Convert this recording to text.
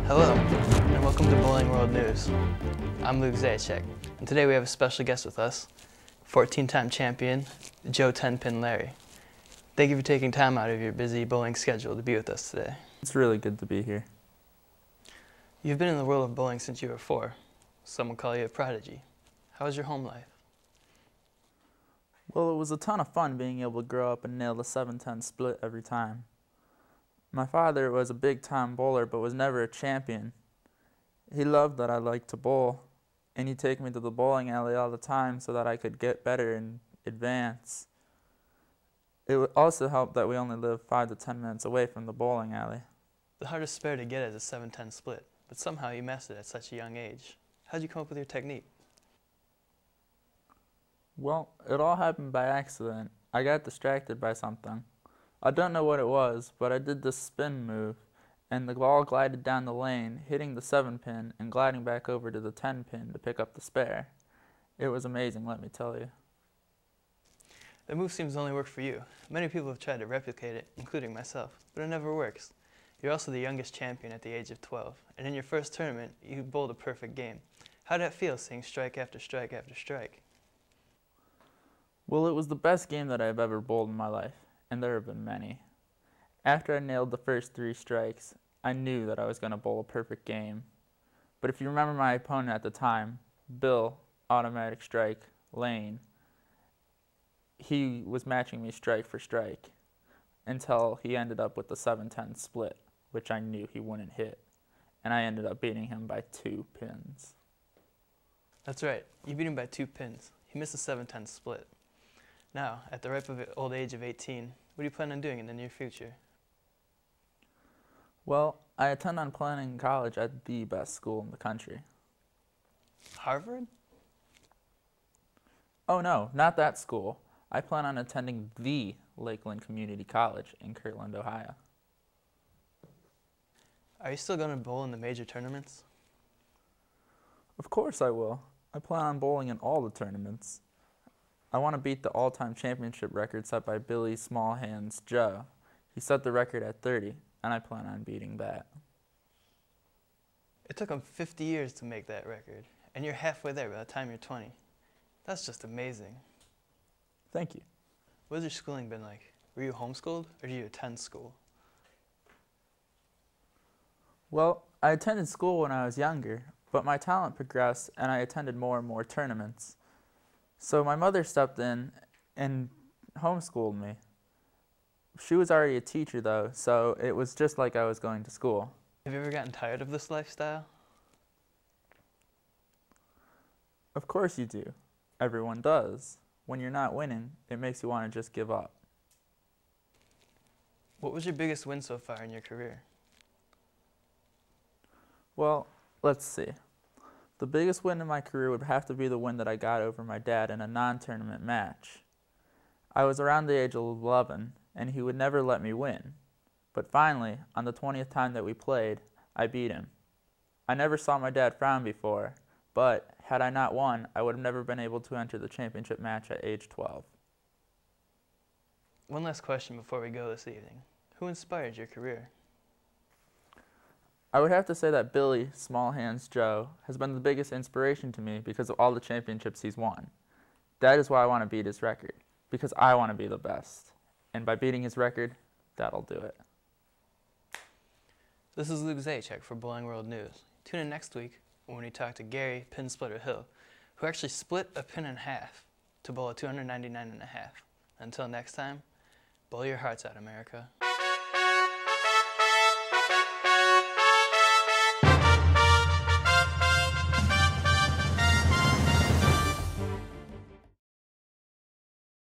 Hello, and welcome to Bowling World News. I'm Luke Zajac, and today we have a special guest with us, 14-time champion, Joe 10-Pin Larry. Thank you for taking time out of your busy bowling schedule to be with us today. It's really good to be here. You've been in the world of bowling since you were 4. Some would call you a prodigy. How was your home life? Well, it was a ton of fun being able to grow up and nail the 7-10 split every time. My father was a big-time bowler but was never a champion. He loved that I liked to bowl, and he'd take me to the bowling alley all the time so that I could get better and advance. It would also help that we only lived 5 to 10 minutes away from the bowling alley. The hardest spare to get is a 7-10 split, but somehow you mastered it at such a young age. How'd you come up with your technique? Well, it all happened by accident. I got distracted by something. I don't know what it was, but I did this spin move, and the ball glided down the lane, hitting the 7-pin and gliding back over to the 10-pin to pick up the spare. It was amazing, let me tell you. The move seems to only work for you. Many people have tried to replicate it, including myself, but it never works. You're also the youngest champion at the age of 12, and in your first tournament, you bowled a perfect game. How did that feel, seeing strike after strike after strike? Well, it was the best game that I've ever bowled in my life, and there have been many. After I nailed the first 3 strikes, I knew that I was going to bowl a perfect game. But if you remember my opponent at the time, Bill, automatic strike, Lane, he was matching me strike for strike until he ended up with the 7-10 split, which I knew he wouldn't hit, and I ended up beating him by 2 pins. That's right, you beat him by 2 pins. He missed the 7-10 split. Now, at the ripe old age of 18, what do you plan on doing in the near future? Well, I intend on planning college at the best school in the country. Harvard? Oh no, not that school. I plan on attending the Lakeland Community College in Kirtland, Ohio. Are you still going to bowl in the major tournaments? Of course I will. I plan on bowling in all the tournaments. I want to beat the all-time championship record set by Billy Small Hands Joe. He set the record at 30, and I plan on beating that. It took him 50 years to make that record, and you're halfway there by the time you're 20. That's just amazing. Thank you. What has your schooling been like? Were you homeschooled, or did you attend school? Well, I attended school when I was younger, but my talent progressed, and I attended more and more tournaments. So my mother stepped in and homeschooled me. She was already a teacher though, so it was just like I was going to school. Have you ever gotten tired of this lifestyle? Of course you do. Everyone does. When you're not winning, it makes you want to just give up. What was your biggest win so far in your career? Well, let's see. The biggest win in my career would have to be the win that I got over my dad in a non-tournament match. I was around the age of 11, and he would never let me win. But finally, on the 20th time that we played, I beat him. I never saw my dad frown before, but had I not won, I would have never been able to enter the championship match at age 12. One last question before we go this evening. Who inspired your career? I would have to say that Billy Small Hands Joe has been the biggest inspiration to me because of all the championships he's won. That is why I want to beat his record, because I want to be the best. And by beating his record, that'll do it. This is Luke Zajac for Bowling World News. Tune in next week when we talk to Gary Pin Splitter Hill, who actually split a pin in half to bowl a 299.5. Until next time, bowl your hearts out, America.